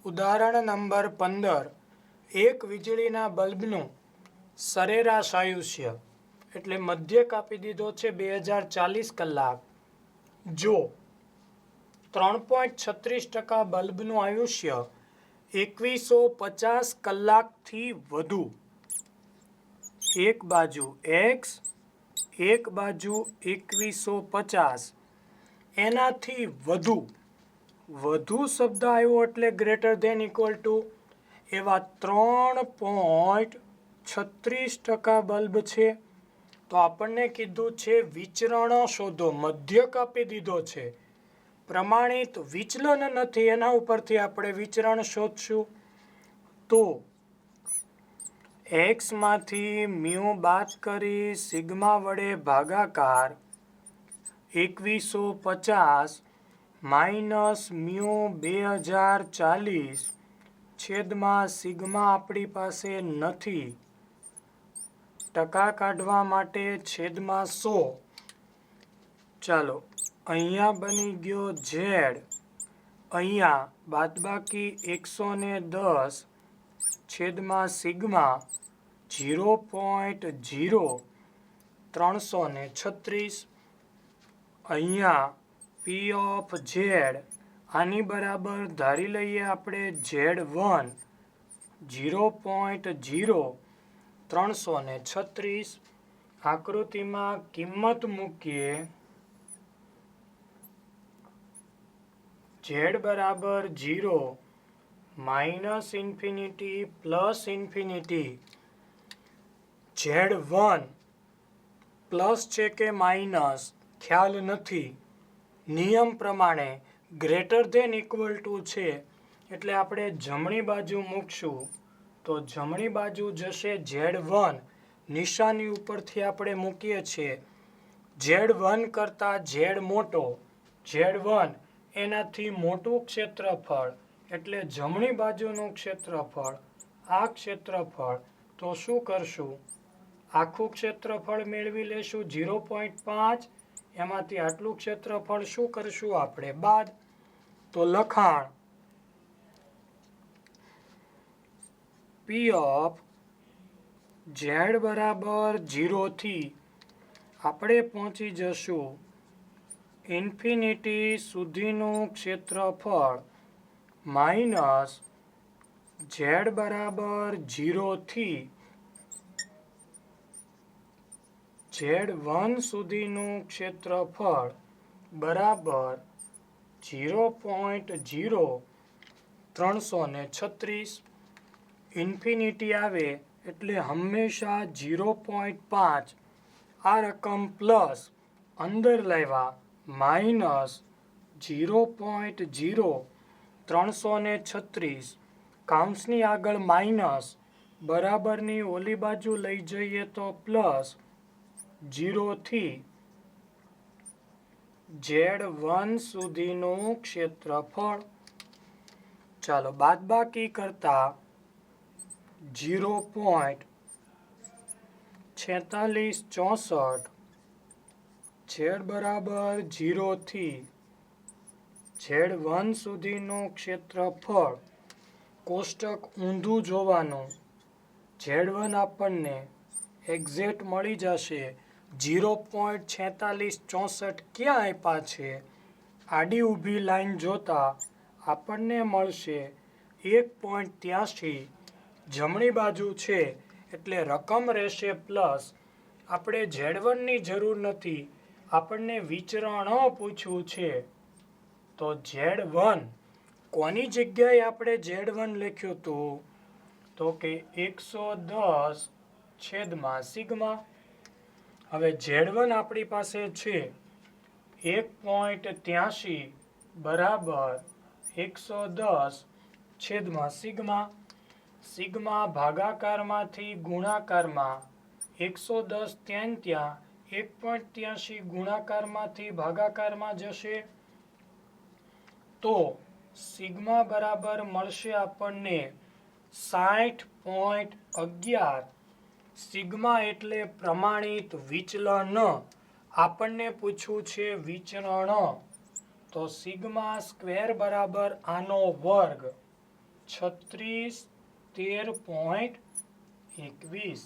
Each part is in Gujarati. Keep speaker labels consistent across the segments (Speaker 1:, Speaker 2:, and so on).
Speaker 1: ઉદાહરણ નંબર 15 એક વીજળીના બલ્બનું સરેરાશ આયુષ્ય એટલે મધ્ય કાપી દીધો છે 2040 કલાક. જો 3.36% બલ્બનું આયુષ્ય 2150 કલાકથી વધુ, એક બાજુ x એક બાજુ 2150 એનાથી વધુ શબ્દ આવ્યો એટલે ગ્રેટર ધેન ઇક્વલ ટુ એવા 3.36% બલ્બ છે. તો આપણને કીધું છે વિચરણ શોધો, મધ્ય કાપી દીધો છે, પ્રમાણિત વિચલન નથી, એના ઉપરથી આપણે વિચરણ શોધશું. તો x માંથી મ્યુ બાદ કરી સિગ્મા વડે ભાગાકાર 2150 માઇનસ મ્યુ 2040 છેદમાં સિગ્મા આપણી પાસે નથી, ટકા કાઢવા માટે છેદમાં 100. ચાલો અહીંયા બની ગયો z, અહીંયા બાદબાકી 110 છેદમાં સિગ્મા 0.0336. અહીંયા p ઓફ z આની બરાબર ધારી લઈએ આપણે z1 0.0336. આકૃતિમાં કિંમત મૂકીએ z બરાબર 0 minus infinity plus infinity. z1 plus છે કે માઇનસ ખ્યાલ નથી, નિયમ પ્રમાણે ગ્રેટર ધેન ઇક્વલ ટુ છે એટલે આપણે જમણી બાજુ મૂકશું. તો જમણી બાજુ જશે z1, નિશાની ઉપરથી આપણે મૂકીએ છીએ z1 કરતાં z મોટો, z1 એનાથી મોટું ક્ષેત્રફળ એટલે જમણી બાજુનું ક્ષેત્રફળ, આ ક્ષેત્રફળ. તો શું કરશું, આખું ક્ષેત્રફળ મેળવી લેશું 0.5, એમાંથી આટલું ક્ષેત્રફળ શું કરશું આપણે બાદ. તો લખાણ p ઓફ z બરાબર 0 થી આપણે પહોંચી જશું ઇન્ફિનિટી સુધીનું ક્ષેત્રફળ માઇનસ z બરાબર 0 થી z1 સુધીનું ક્ષેત્રફળ બરાબર 0.0336. ઇન્ફિનિટી આવે એટલે હંમેશા 0.5 આ રકમ પ્લસ અંદર લેવા માઇનસ 0.0336 કાઉન્સની આગળ માઇનસ, બરાબરની ઓલી બાજુ લઈ જઈએ તો પ્લસ 0 થી z1 સુધીનું ક્ષેત્રફળ. ચાલો બાદબાકી કરતા 0.4664 z બરાબર 0 થી z1 સુધીનું ક્ષેત્રફળ, કોષ્ટક ઊંધું જોવાનું, z1 આપણને એક્ઝેક્ટ મળી જશે 0.4664 ક્યાં આપ્યા છે, આડી ઊભી લાઈન જોતા આપણને મળશે 1.83. જમણી બાજુ છે એટલે રકમ રહેશે પ્લસ. આપણે z1 ની જરૂર નથી, આપણને વિચરણ પૂછવું છે. તો z1 કોની જગ્યાએ આપણે z1 લખ્યું હતું, તો કે 110 છેદમાં સિગ્મા. હવે z1 આપણી પાસે છે 1.83 બરાબર 110 છેદમાં સિગ્મા. સિગ્મા ભાગાકારમાંથી ગુણાકારમાં 110 ત્યાં 1.83 ગુણાકારમાંથી ભાગાકારમાં જશે. તો સિગ્મા બરાબર મળશે આપણને 60.11. સિગ્મા એટલે પ્રમાણિત વિચલન, આપણને પૂછવું છે વિચરણ. તો સિગ્મા સ્ક્વેર બરાબર આનો વર્ગ 3613.21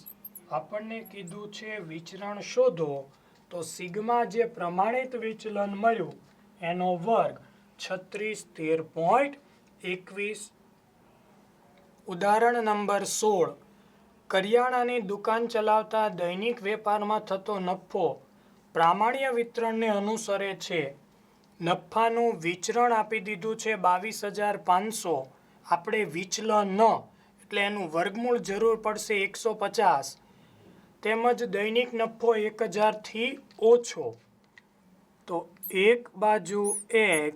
Speaker 1: આપણને કીધું છે વિચરણ શોધો, તો સિગ્મા જે પ્રમાણિત વિચલન મળ્યું એનો વર્ગ 3613.21. ઉદાહરણ નંબર 16. કરિયાણાની દુકાન ચલાવતા દૈનિક વેપારમાં થતો નફો પ્રામાણ્ય વિતરણને અનુસરે છે. નફાનું વિચરણ આપી દીધું છે 22,500. આપણે વિચલન એટલે એનું વર્ગમૂળ જરૂર પડશે 150. તેમજ દૈનિક નફો 1000 થી ઓછો. તો એક બાજુ x,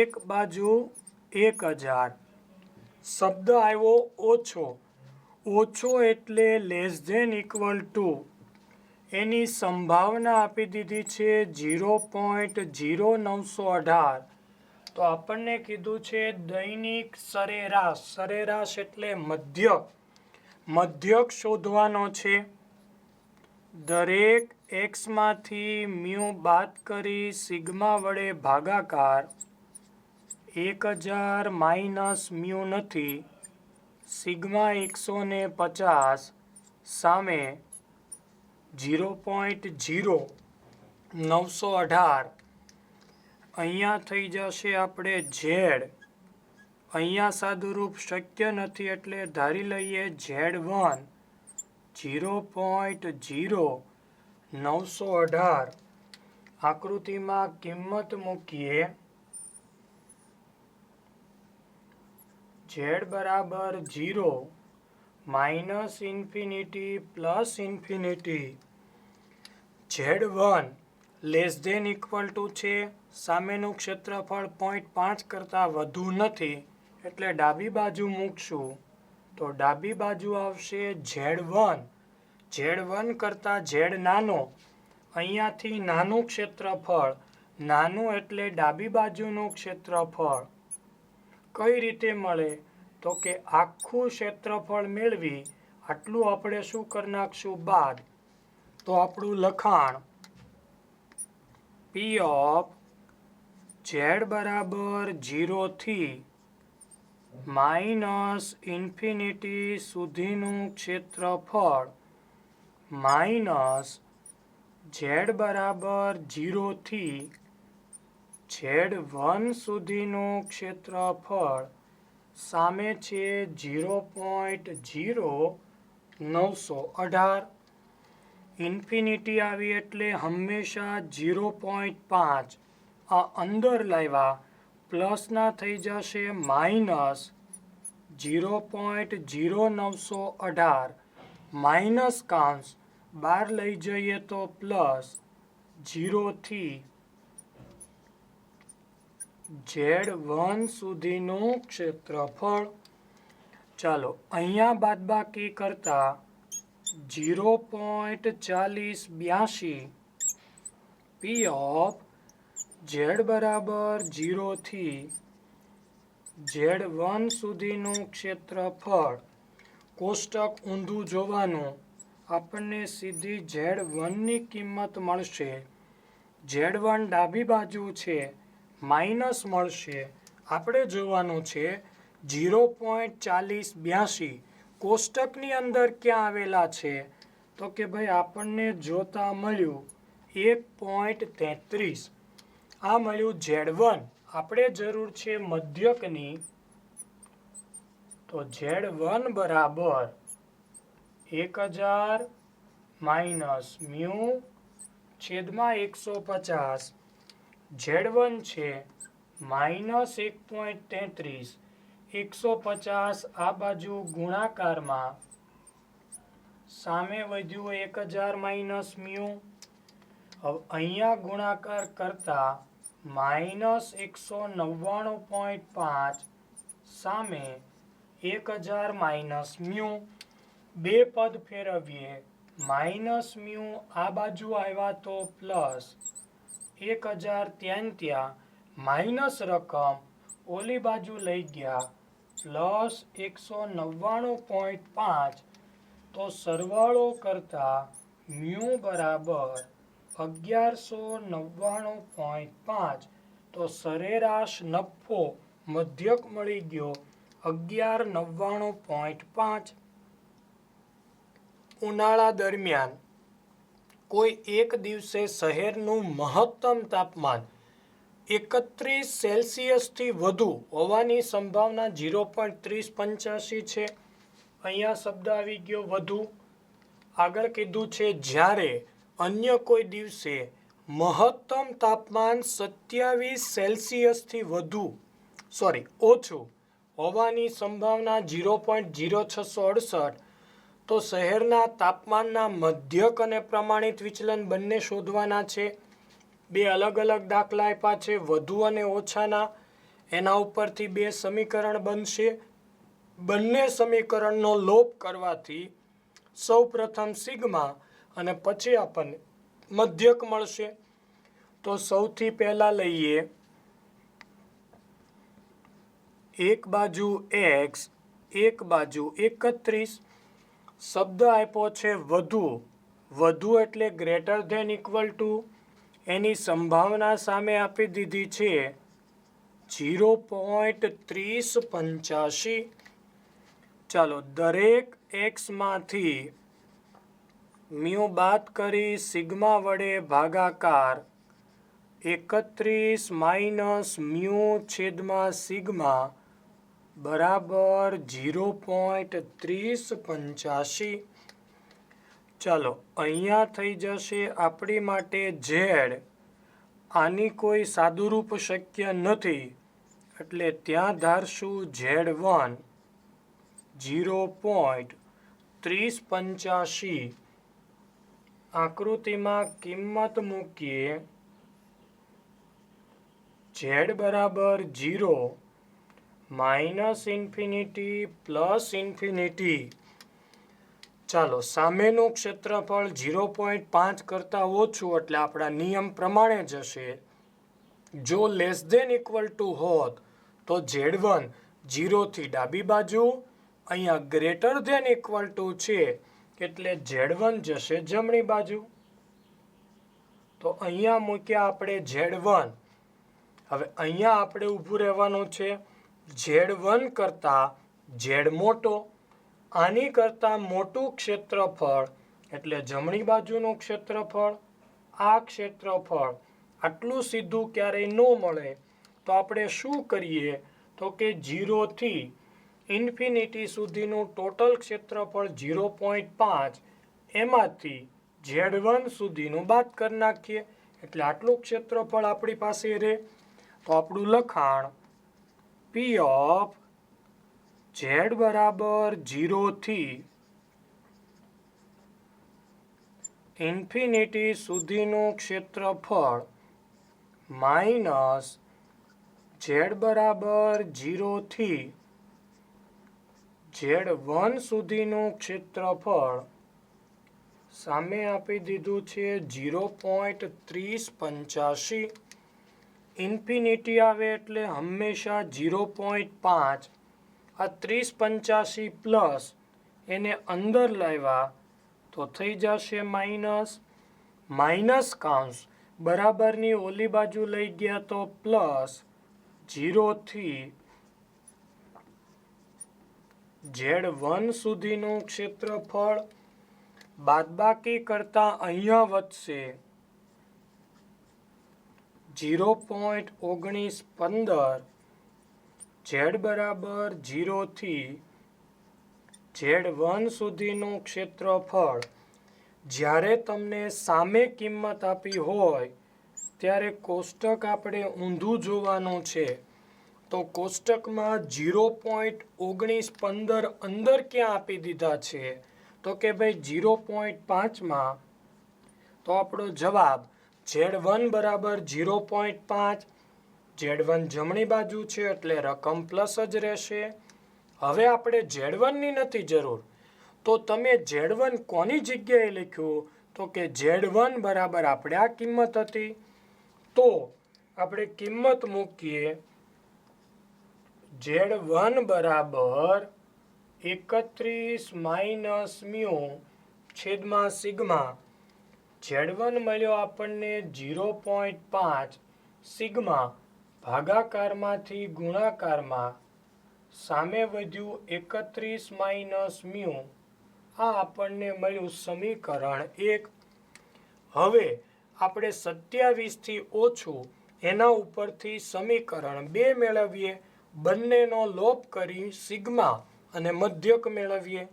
Speaker 1: એક બાજુ 1000. શબ્દ આવ્યો ઓછો. ઓછો એટલે લેસ ધેન ઇક્વલ ટુ. એની સંભાવના આપી દીધી છે 0.0918. તો આપણને કીધું છે દૈનિક સરેરાશ. સરેરાશ એટલે મધ્યક. મધ્યક શોધવાનો છે. દરેક એક્સમાંથી મ્યુ બાદ કરી સિગ્મા વડે ભાગાકાર. 1000 માઇનસ મ્યુ નથી. સિગ્મા 150 સામે 0.0918. અહીંયા થઈ જશે આપણે ઝેડ. અહીંયા સાદુરૂપ શક્ય નથી એટલે ધારી લઈએ Z1 0.0918. આકૃતિમાં કિંમત મૂકીએ. Z બરાબર 0, minus infinity plus infinity. Z1 less than equal to છે. સામેનું ક્ષેત્રફળ 0.5 કરતાં વધુ નથી એટલે ડાબી બાજુ મૂકશું. તો ડાબી બાજુ આવશે Z1. Z1 કરતાં Z નાનો. અહીંયાથી નાનું ક્ષેત્રફળ. નાનું એટલે ડાબી બાજુનું ક્ષેત્રફળ. કઈ રીતે મળે? તો કે આખું ક્ષેત્રફળ મેળવી આટલું આપણે શું કરી નાખશું? બાદ. તો આપણું લખાણ P ઓફ Z બરાબર 0 થી માઇનસ ઇન્ફિનિટી સુધીનું ક્ષેત્રફળ માઇનસ Z બરાબર 0 થી Z1 સુધીનું ક્ષેત્રફળ સામે છે 0.0918. ઇન્ફિનિટી આવી એટલે હંમેશા 0.5 આ અંદર લાવ્યા. પ્લસના થઈ જશે માઇનસ 0.0918. માઇનસ કાંસ બહાર લઈ જઈએ તો પ્લસ. 0 થી Z1 સુધીનું ક્ષેત્રફળ. ચાલો અહીંયા બાદબાકી કરતા 0.4082 P ઓફ Z બરાબર 0 થી Z1 સુધીનું ક્ષેત્રફળ. કોષ્ટક ઊંધું જોવાનું. આપણને સીધી Z1ની કિંમત મળશે. Z1 ડાબી બાજુ છે. માઇનસ મળશે. આપણે જોવાનું છે 0.4082 કોષ્ટકની અંદર ક્યાં આવેલા છે? તો કે ભાઈ આપણને જોતા મળ્યું 1.33. આ મળ્યું Z1. આપણે જરૂર છે મધ્યકની. તો Z1 બરાબર 1000 માઇનસ મ્યુ છેદમાં 150. Z1 છે માઇનસ 1.33. 150 આ બાજુ ગુણાકારમાં. સામે વધ્યું 1000 માઇનસ મ્યુ. હવે અહીંયા ગુણાકાર કરતા માઇનસ 199.5 સામે 1000 માઇનસ મ્યુ. બે પદ ફેરવીએ. માઇનસ મ્યુ આ બાજુ આવ્યા તો પ્લસ 1000 ત્યાં માઇનસ રકમ ઓલી બાજુ લઈ ગયા પ્લસ 199.5. તો સરવાળો કરતા મ્યુ બરાબર 1199.5. તો સરેરાશ નફો મધ્યક મળી ગયો 1199.5 ઉનાળા દરમિયાન કોઈ એક દિવસે શહેરનું મહત્તમ તાપમાન 31 સેલ્સિયસથી વધુ હોવાની સંભાવના 0.3085 છે. અહીંયા શબ્દ આવી ગયો વધુ. આગળ કીધું છે જ્યારે અન્ય કોઈ દિવસે મહત્તમ તાપમાન 27 સેલ્સિયસથી ઓછું હોવાની સંભાવના 0.0668. તો શહેરના તાપમાનના મધ્યક અને પ્રમાણિત વિચલન બંને શોધવાના છે. બે અલગ અલગ દાખલા આપ્યા છે વધુ અને ઓછાના. એના ઉપરથી બે સમીકરણ બનશે. બંને સમીકરણનો લોપ કરવાથી સૌ પ્રથમ સિગ્મા અને પછી આપણને મધ્યક મળશે. તો સૌથી પહેલા લઈએ એક બાજુ x, એક બાજુ 31. શબ્દ આપ્યો છે વધુ એટલે ગ્રેટર ધેન ઇક્વલ ટુ. એની સંભાવના સામે આપી દીધી છે 0.3085. ચાલો દરેક x માંથી મ્યુ બાદ કરી સિગ્મા વડે ભાગાકાર 31 માઇનસ મ્યુ છેદમાં સિગ્મા બરાબર 0.3085. ચાલો અહીંયા થઈ જશે આપણી માટે z. આની કોઈ સાદુરૂપ શક્ય નથી એટલે ત્યાં ધારશું z1 0.3085. આકૃતિમાં કિંમત મૂકીએ z બરાબર 0, માઇનસ ઇન્ફિનિટી પ્લસ ઇન્ફિનિટી. ચાલો સામેનું ક્ષેત્રફળ 0.5 કરતાં ઓછું એટલે આપણા નિયમ પ્રમાણે જશે. જો લેસ ધેન ઇક્વલ ટુ હોત તો z1 0થી ડાબી બાજુ, અહીંયા ગ્રેટર ધેન ઇક્વલ ટુ છે એટલે z1 જશે જમણી બાજુ. તો અહીંયા મૂક્યા આપણે z1. હવે અહીંયા આપણે ઊભું રહેવાનું છે. z1 કરતાં z મોટો, આની કરતાં મોટું ક્ષેત્રફળ એટલે જમણી બાજુનું ક્ષેત્રફળ. આ ક્ષેત્રફળ આટલું સીધું ક્યારેય ન મળે તો આપણે શું કરીએ તો કે 0થી ઇન્ફિનિટી સુધીનું ટોટલ ક્ષેત્રફળ 0.5 એમાંથી z1 સુધીનું બાદ કરી નાખીએ એટલે આટલું ક્ષેત્રફળ આપણી પાસે રહે. તો આપણું લખાણ P ઓફ z બરાબર 0થી ઇન્ફિનિટી સુધીનું ક્ષેત્રફળ માઇનસ z બરાબર 0થી z1 સુધીનું ક્ષેત્રફળ સામે આપી દીધું છે 0.3085. ઇન્ફિનિટી આવે એટલે હંમેશા 0.5. આ 3085 પ્લસ એને અંદર લાવ્યા તો થઈ જશે માઇનસ કાઉન્સ બરાબરની ઓલી બાજુ લઈ ગયા તો પ્લસ 0થી z1 સુધીનું ક્ષેત્રફળ બાદબાકી કરતા અહીંયા વધશે 0.1915. z બરાબર 0થી z1 સુધીનું ક્ષેત્રફળ. જ્યારે તમને સામે કિંમત આપી હોય ત્યારે કોષ્ટક આપણે ઊંધું જોવાનું છે. તો કોષ્ટકમાં 0.1915 અંદર ક્યાં આપી દીધા છે તો કે ભાઈ 0.5માં. તો આપણો જવાબ z1 બરાબર 0.5. z1 જમણી બાજુ છે એટલે રકમ પ્લસ જ રહેશે. હવે આપણે z1ની નથી જરૂર તો તમે z1 કોની જગ્યાએ લખ્યું તો કે z1 બરાબર આપણે આ કિંમત હતી. તો આપણે કિંમત મૂકીએ z1 બરાબર 31 માઇનસ મ્યુ છેદમાં સિગ્મા. z1 મળ્યો આપણને 0.5 સિગ્મા ભાગાકારમાંથી ગુણાકારમાં સામે વધ્યું 31 માઇનસ મ્યુ. આ આપણને મળ્યું સમીકરણ 1. હવે આપણે 27 થી ઓછું એના ઉપરથી સમીકરણ 2 મેળવીએ. બંનેનો લોપ કરી સિગ્મા અને મધ્યક મેળવીએ.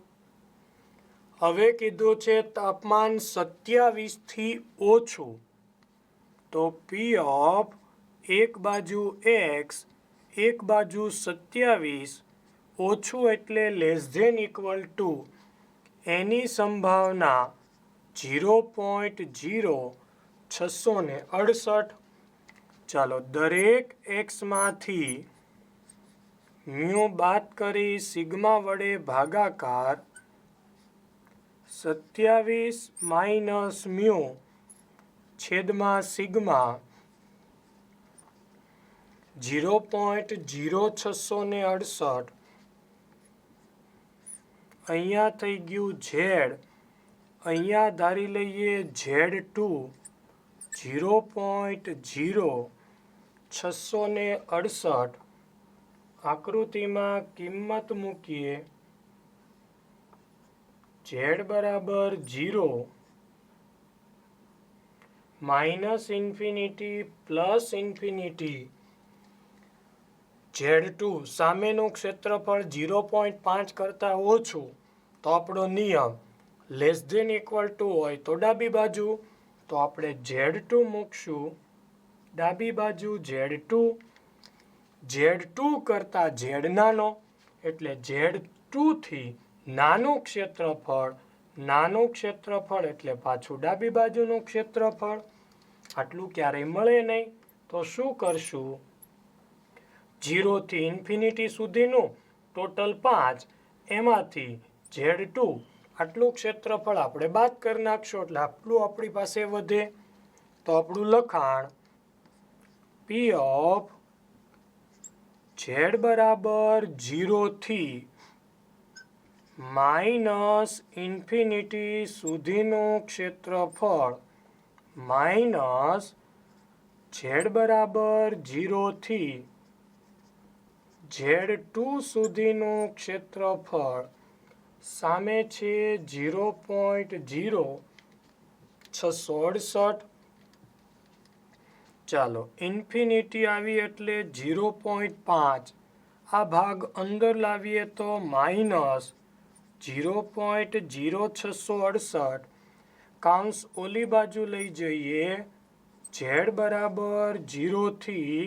Speaker 1: હવે કીધું છે તાપમાન 27 થી ઓછું, તો પી ઓફ એક બાજુ x, એક બાજુ 27 ઓછું એટલે લેસ ધેન ઇક્વલ ટુ એની સંભાવના 0.0668. ચાલો દરેક એક્સમાંથી મ્યુ બાદ કરી સિગ્મા વડે ભાગાકાર. 27 માઇનસ મ્યુ છેદમાં સિગ્મા 0.0668. અહીંયા થઈ ગયું ઝેડ. અહીંયા ધારી લઈએ Z2 0.0668. આકૃતિમાં કિંમત મૂકીએ. Z બરાબર 0, minus infinity plus infinity. Z2 સામેનું ક્ષેત્રફળ 0.5 કરતાં ઓછું, તો આપણો નિયમ લેસ ધેન ઇક્વલ ટુ હોય તો ડાબી બાજુ, તો આપણે Z2 મૂકશું ડાબી બાજુ. Z2 કરતાં Z નાનો, એટલે Z2 થી નાનું ક્ષેત્રફળ એટલે પાછું ડાબી બાજુનું ક્ષેત્રફળ. આટલું ક્યારેય મળે નહીં, તો શું કરશું? 0 થી ઇન્ફિનિટી સુધીનું ટોટલ 5, એમાંથી Z2 આટલું ક્ષેત્રફળ આપણે બાદ કરી નાખશું, એટલે આટલું આપણી પાસે વધે. તો આપણું લખાણ પી ઓફ Z બરાબર 0 થી માઇનસ ઇન્ફિનિટી સુધીનું ક્ષેત્રફળ માઇનસ Z બરાબર 0 થી Z2 સુધીનું ક્ષેત્રફળ સામે છે 0.0668. ચાલો ઇન્ફિનિટી આવી એટલે 0.5. આ ભાગ અંદર લાવીએ તો માઇનસ 0.0668. કાઉન્સ ઓલી બાજુ લઈ જઈએ. Z બરાબર 0 થી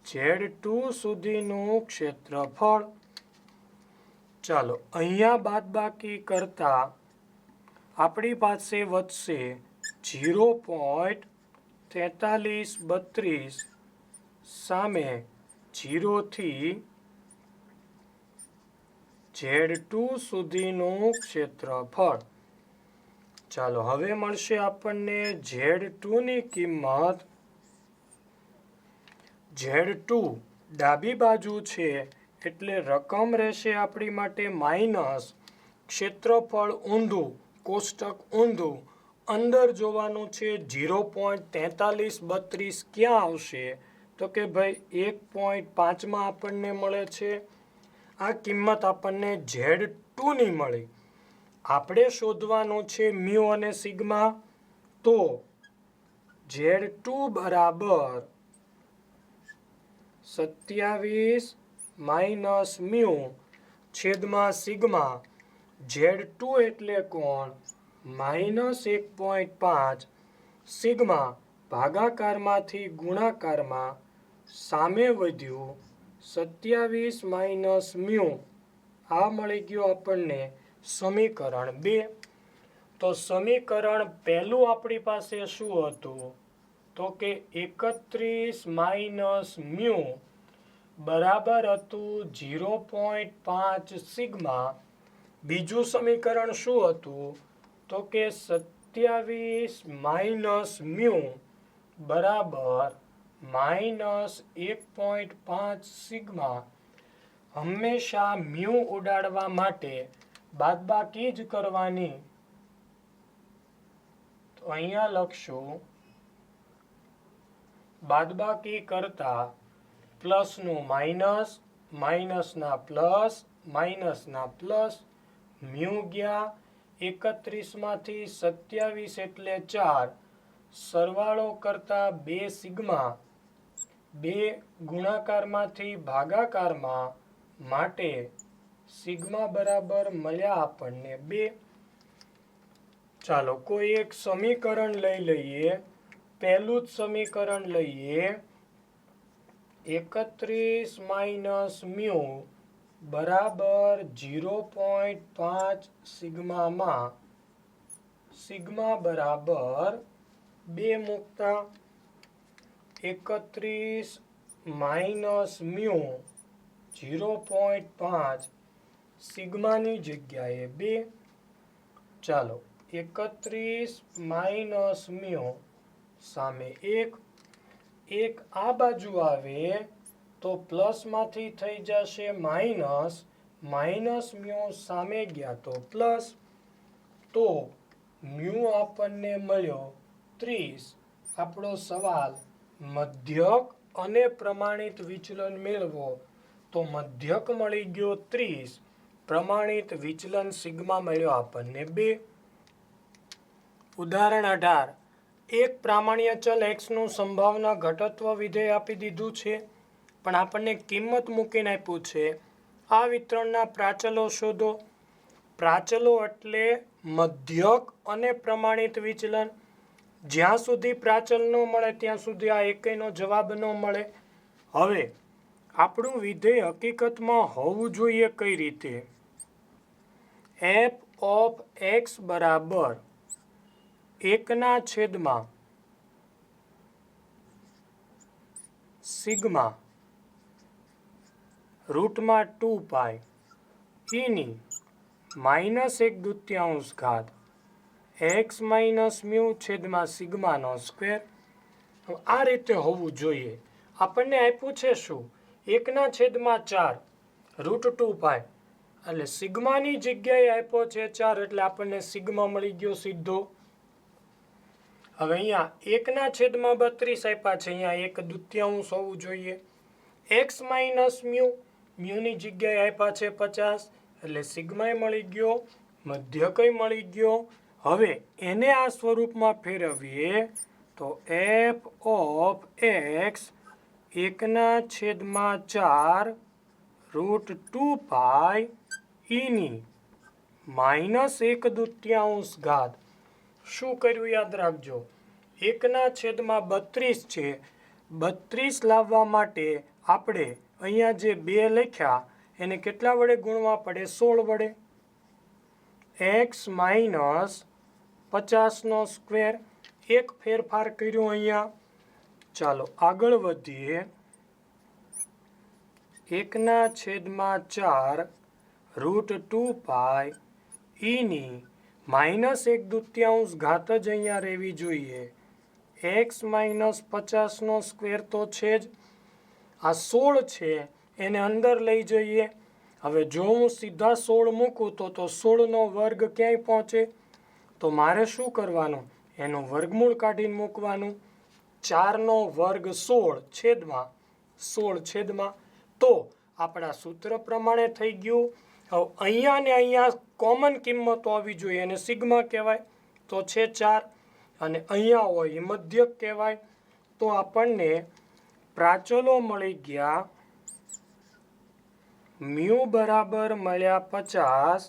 Speaker 1: Z2 સુધીનું ક્ષેત્રફળ. ચાલો અહીંયા બાદબાકી કરતા આપણી પાસે વધશે 0.4332 સામે 0 થી Z2 સુધીનું ક્ષેત્રફળ. ચાલો હવે મળશે આપણને Z2 ની કિંમત. Z2 ડાબી બાજુ છે એટલે રકમ રહેશે આપણી માટે માઇનસ ક્ષેત્રફળ ઊંધું, કોષ્ટક ઊંધું. અંદર જોવાનું છે 0.4332 ક્યાં આવશે? તો કે ભાઈ 1.5માં આપણને મળે છે. આ કિંમત આપણને Z2 ની મળી. આપણે શોધવાનું છે મ્યુ અને સિગ્મા. તો Z2 બરાબર 27 માઇનસ મ્યુ છેદમાં સિગ્મા. Z2 એટલે કોણ? માઇનસ 1.5. સિગ્મા ભાગાકારમાંથી ગુણાકારમાં સામે વધ્યું 27 માઇનસ મ્યુ. આ મળી ગયું આપણને સમીકરણ 2. તો સમીકરણ પહેલું આપણી પાસે શું હતું? તો કે 31 માઇનસ મ્યુ બરાબર હતું 0.5 સિગ્મા. બીજું સમીકરણ શું હતું? તો કે 27 માઇનસ મ્યુ બરાબર માઇનસ 1.5 સિગ્મા. હંમેશા મ્યુ ઉડાડવા માટે બાદબાકી જ કરવાની. તો અહીંયા લખશું બાદબાકી કરતા પ્લસનું માઇનસ માઇનસના પ્લસ માઇનસના પ્લસ મ્યુ ગયા 31માંથી 27 એટલે 4 સરવાળો કરતા 2 સિગ્મા 2 ગુણાકારમાંથી ભાગાકારમાં માટે સિગ્મા બરાબર મળ્યા આપણને 2. ચાલો કોઈ એક સમીકરણ લઈ લઈએ. પહેલું જ સમીકરણ લઈએ. 31 માઇનસ મ્યુ બરાબર 0.5 સિગ્મામાં સિગ્મા બરાબર 2 મૂકતા 31 માઇનસ મ્યુ 0.5 સિગ્માની જગ્યાએ 2. ચાલો 31 માઇનસ મ્યુ સામે 1 આ બાજુ આવે તો પ્લસમાંથી થઈ જશે માઇનસ માઇનસ મ્યુ સામે ગયા તો પ્લસ તો મ્યુ આપણને મળ્યો 30. આપણો સવાલ મધ્યક અને પ્રમાણિત વિચલન મેળવો તો મધ્યક મળી ગયો 30, પ્રમાણિત વિચલન સિગ્મા મળ્યો આપણને 2. ઉદાહરણ 18. એક પ્રામાણ્ય ચલ x નું સંભાવના ઘટત્વ વિધેય આપી દીધું છે પણ આપણને કિંમત મૂકીને આપ્યું છે આ વિતરણના પ્રાચલો શોધો. પ્રાચલો એટલે મધ્યક અને પ્રમાણિત વિચલન. જ્યાં સુધી પ્રાચલ ન મળે ત્યાં સુધી આ એકેયનો જવાબ ન મળે. હવે આપણું વિધેય હકીકતમાં હોવું જોઈએ કઈ રીતે? f ઓફ x બરાબર 1/, સિગ્મા રૂટમાં 2π eની -1/2 x માઇનસ મ્યુ છેદમાં સિગ્માનો સ્ક્વેર. આ રીતે હોવું જોઈએ. આપણને આપ્યું છે શું? 1/4 √2π એટલે સિગ્માની જગ્યાએ આપ્યો છે 4 એટલે આપણને સિગ્મા મળી ગયો સીધો. હવે અહીંયા 1/32 આપ્યા છે, અહીંયા 1/2 હોવું જોઈએ. x માઇનસ મ્યુની જગ્યાએ આપ્યા છે 50 એટલે સિગ્માય મળી ગયો, મધ્યકય મળી ગયો. હવે એને આ સ્વરૂપમાં ફેરવીએ તો f ઓફ x 1/4 √2π eની -1/2. શું કર્યું યાદ રાખજો, 1/32 છે. 32 લાવવા માટે આપણે અહીંયા જે 2 લખ્યા એને કેટલા વડે ગુણવા પડે? 16 વડે. x માઇનસ 50નો સ્ક્વેર. એક ફેરફાર કર્યો અહીંયા. ચાલો આગળ વધીએ. 1/4 √2π eની -1/2 ઘાત જ અહીંયા રહેવી જોઈએ. x માઇનસ 50નો સ્ક્વેર તો છે જ. આ 16 છે એને અંદર લઈ જઈએ. હવે જો હું સીધા 16 મૂકું તો 16નો વર્ગ ક્યાંય પહોંચે? તો મારે શું કરવાનું? એનું વર્ગમૂળ કાઢીને મૂકવાનું. 4નો વર્ગ 16 છેદમાં તો આપણા સૂત્ર પ્રમાણે થઈ ગયું. હવે અહીંયા ને અહીંયા કોમન કિંમતો આવી જોઈએ અને સિગ્મા કહેવાય તો છે 4 અને અહીંયા હોય એ મધ્યક કહેવાય. તો આપણને પ્રાચલો મળી ગયા. મ્યુ બરાબર મળ્યા 50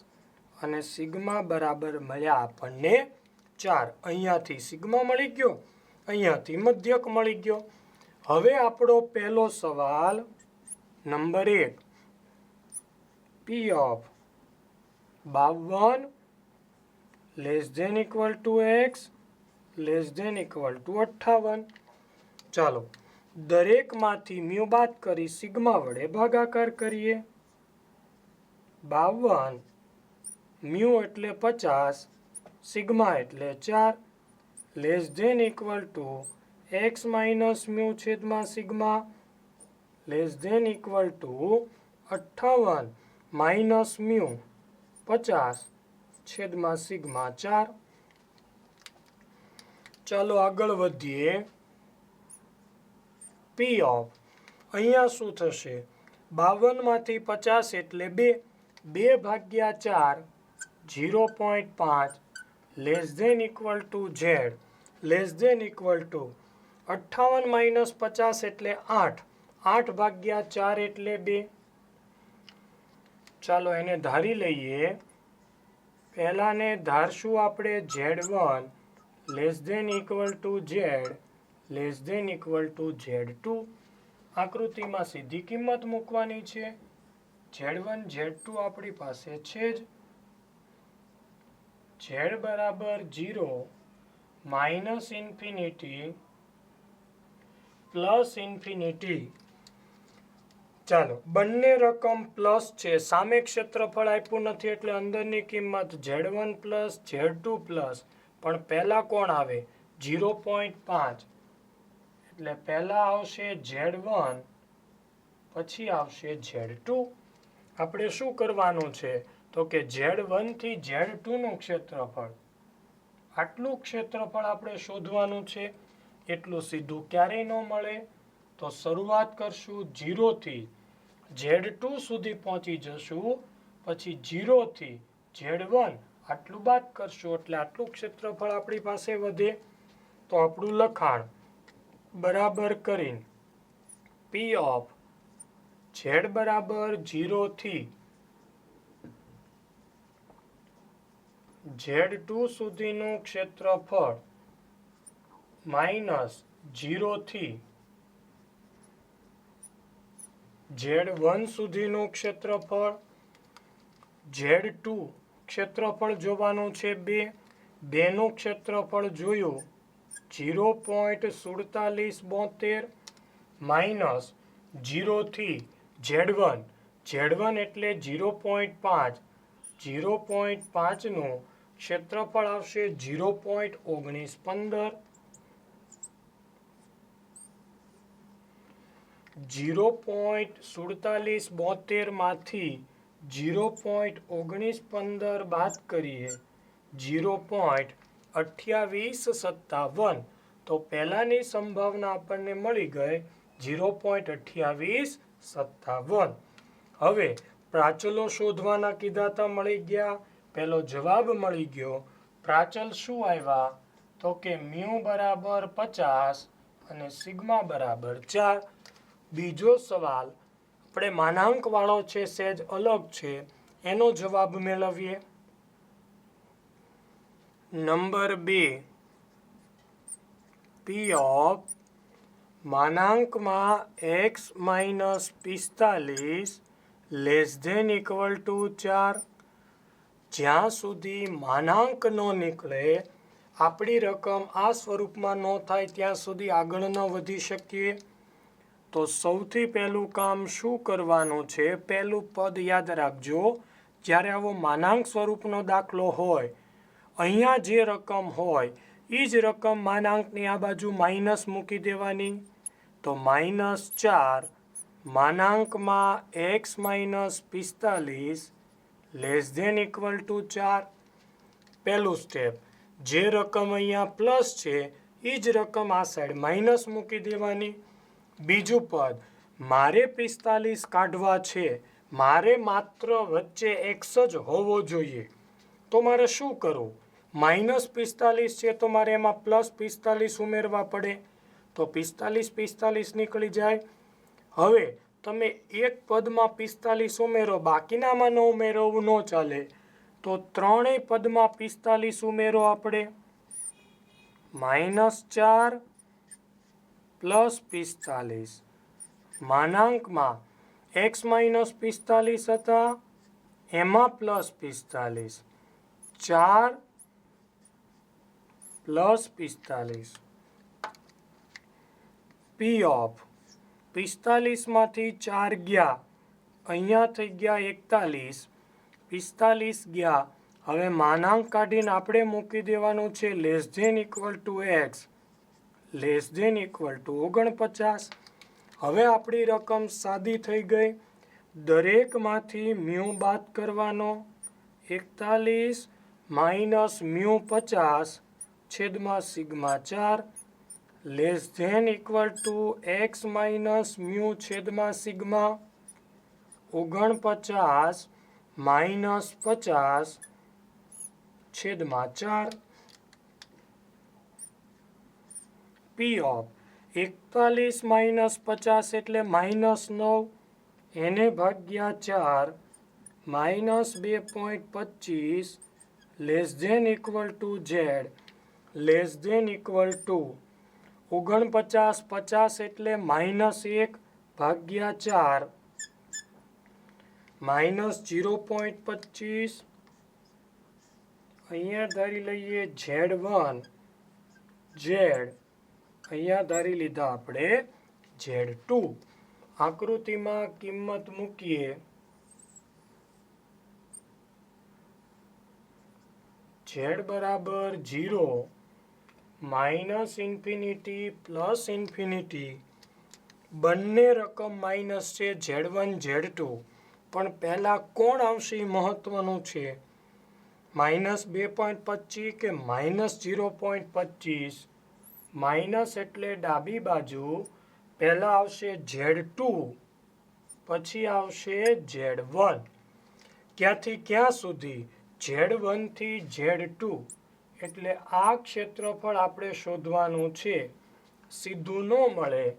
Speaker 1: અને સિગ્મા બરાબર મળ્યા આપણને 4. અહીંયાથી સિગ્મા મળી ગયો, અહીંયાથી મધ્યક મળી ગયો. હવે આપણો પહેલો સવાલ નંબર 1, P ઓફ 52 < x < 58. ચાલો દરેકમાંથી મ્યુ બાદ કરી સિગ્મા વડે ભાગાકાર કરીએ. 52 મ્યુ એટલે 50, સિગ્મા એટલે 4 < x માઇનસ મ્યુ છેદમાં સિગ્મા < 58 માઇનસ મ્યુ 50 છેદમાં સિગ્મા 4. ચાલો આગળ વધીએ. P ઓફ અહીંયા શું થશે? 52 માંથી 50 એટલે 2, 2/4 0.5 less than equal to Z less than equal to 58 - 50 એટલે 8, 8/4 એટલે 2. ચાલો એને ધારી લઈએ. પહેલાને ધારશું આપણે Z1 less than equal to Z less than equal to Z2. આકૃતિમાં સીધી કિંમત મૂકવાની છે. Z1 Z2 આપણી પાસે છે જ. Z બરાબર 0 માઇનસ ઇન્ફિનિટી પ્લસ ઇન્ફિનિટી. ચાલો બંને રકમ પ્લસ છે. સામે ક્ષેત્રફળ આપ્યું નથી એટલે અંદરની કિંમત Z1 પ્લસ Z2 પ્લસ, પણ પહેલા કોણ આવે 0.5 એટલે પહેલા આવશે Z1 પછી આવશે Z2. આપણે શું કરવાનું છે તો કે Z1 થી Z2 નું ક્ષેત્રફળ, આટલું ક્ષેત્રફળ આપણે શોધવાનું છે. એટલું સીધું ક્યારેય ન મળે તો શરૂઆત કરશું 0 થી Z2 સુધી પહોંચી જશું, પછી 0 થી Z1 આટલું બાદ કરશું એટલે આટલું ક્ષેત્રફળ આપણી પાસે વધે. તો આપણું લખાણ બરાબર કરીને P ઓફ Z બરાબર 0 થી Z2 સુધીનું ક્ષેત્રફળ માઇનસ 0 થી Z1 સુધીનું ક્ષેત્રફળ. Z2 ક્ષેત્રફળ જોવાનું છે 2, 2 નું ક્ષેત્રફળ જોયું 0.4772 માઇનસ 0 થી Z1 Z1 એટલે 0.5, 0.5 નું ક્ષેત્રફળ આવશે 0.1915. 0.4772 માંથી 0.1915 બાદ કરીએ 0.2857, તો પહેલાની સંભાવના આપણને મળી ગઈ 0.2857. હવે પ્રાચલો શોધવાના કીધા હતા, મળી ગયા. પહેલો જવાબ મળી ગયો. પ્રાચલ શું આવ્યા તો કે મ્યુ બરાબર 50 અને સિગ્મા બરાબર 4. બીજો સવાલ આપણે માનાંક વાળો છે, સહેજ અલગ છે, એનો જવાબ મેળવીએ. નંબર 2 P ઓફ માનાંકમાં x minus 45 less than equal to 4. જ્યાં સુધી માનાંક ન નીકળે, આપણી રકમ આ સ્વરૂપમાં ન થાય ત્યાં સુધી આગળ ન વધી શકીએ. તો સૌથી પહેલું કામ શું કરવાનું છે, પહેલું પદ યાદ રાખજો. જ્યારે આવો માનાંક સ્વરૂપનો દાખલો હોય, અહીંયા જે રકમ હોય એ જ રકમ માનાંકની આ બાજુ માઇનસ મૂકી દેવાની. તો -4 માનાંકમાં x minus 45 less than equal to 4. પહેલું સ્ટેપ, જે રકમ અહીંયા પ્લસ છે એ જ રકમ આ સાઈડ માઇનસ મૂકી દેવાની. બીજું પદ, મારે 45 કાઢવા છે, મારે માત્ર વચ્ચે x જ હોવો જોઈએ. તો મારે શું કરવું, -45 છે તો મારે એમાં +45 ઉમેરવા પડે. તો 45 નીકળી જાય. હવે તમે એક પદમાં 45 ઉમેરો, બાકીનામાં ન ઉમેરો એવું ન ચાલે. તો ત્રણેય પદમાં 45 ઉમેરો આપણે. -4 +45 માનાંકમાં x માઇનસ 45 હતા, એમાં +45, 4 +45. P ઓફ 45 માંથી 4 ગયા, અહીંયા થઈ ગયા 41, 45 ગયા. હવે માનાંક કાઢીને આપણે મૂકી દેવાનું છે less than equal to x less than equal to 49. હવે આપણી રકમ સાદી થઈ ગઈ. દરેકમાંથી મ્યુ બાદ કરવાનો. 41 માઇનસ મ્યુ 50 છેદમાં sigma 4 less than equal to x minus mu છેદમાં સિગ્મા. 49 માઇનસ 50 છેદમાં 4 પી ઓફ 41 માઇનસ 50 એટલે -9 એને ભાગ્યા 4 minus 2.25 less than equal to Z less than equal to 49 50 એટલે -1 ભાગ્યા 4 માઇનસ 0.25 અહીંયા ધારી લઈએ Z1 ઝેડ અહીંયા ધારી લીધા આપણે Z2 આકૃતિમાં કિંમત મૂકીએ Z બરાબર 0 માઇનસ ઇન્ફિનિટી પ્લસ ઇન્ફિનિટી બંને રકમ માઇનસ છે Z1 Z2 પણ પહેલાં કોણ આવશે એ મહત્વનું છે -2.25 કે -0.25 માઇનસ એટલે ડાબી બાજુ પહેલાં આવશે Z2 પછી આવશે Z1 ક્યાંથી ક્યાં સુધી Z1 થી Z2 એટલે આ ક્ષેત્રફળ આપણે શોધવાનું છે સીધું ન મળે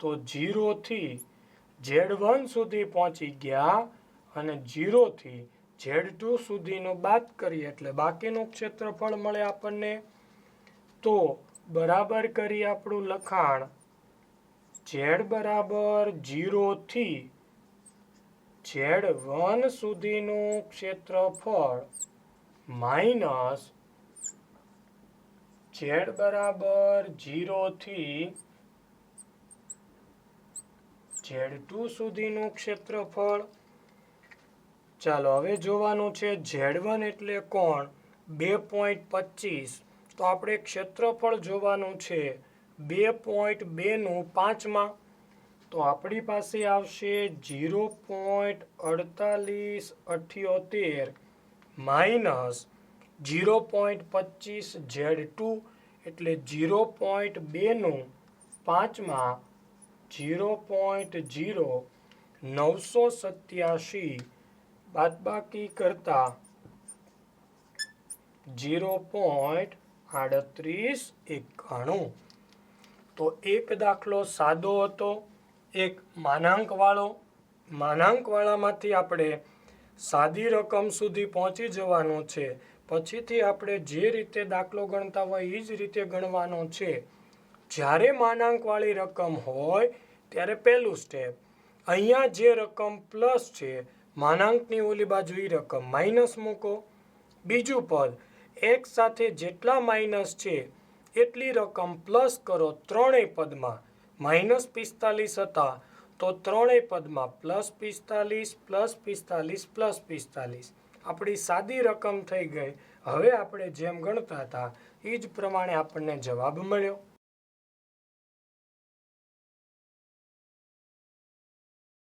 Speaker 1: તો 0 થી Z1 સુધી પહોંચી ગયા અને 0 થી Z2 સુધીનું બાદ કરીએ એટલે બાકીનું ક્ષેત્રફળ મળે આપણને તો બરાબર કરી આપણું લખાણ Z બરાબર 0 થી Z1 સુધીનું ક્ષેત્રફળ માઇનસ Z બરાબર 0 થી Z2 સુધીનું ક્ષેત્રફળ ચાલો હવે જોવાનું છે Z1 એટલે કોણ 2.25 તો આપણે ક્ષેત્રફળ જોવાનું છે 2.2 નું 5 માં તો આપણી પાસે આવશે 0.4878 માઇનસ 0.25 Z2 એટલે 0.2 નું 5 માં 0.0987 બાદબાકી કરતા 0.3891 તો એક દાખલો સાદો હતો એક માનાંકવાળામાંથી આપણે સાદી રકમ સુધી પહોંચી જવાનું છે પછીથી આપણે જે રીતે દાખલો ગણતા હોય એ જ રીતે ગણવાનો છે જ્યારે માનાંકવાળી રકમ હોય ત્યારે પહેલું સ્ટેપ અહીંયા જે રકમ પ્લસ છે માનાંકની ઓલી બાજુ એ રકમ માઇનસ મૂકો બીજું પદ એક સાથે જેટલા માઇનસ છે એટલી રકમ પ્લસ કરો ત્રણેય પદમાં -45 હતા તો ત્રણેય પદમાં +45 આપણી સાદી રકમ થઈ ગઈ હવે આપણે જેમ ગણતા હતા એ જ પ્રમાણે આપણને જવાબ મળ્યો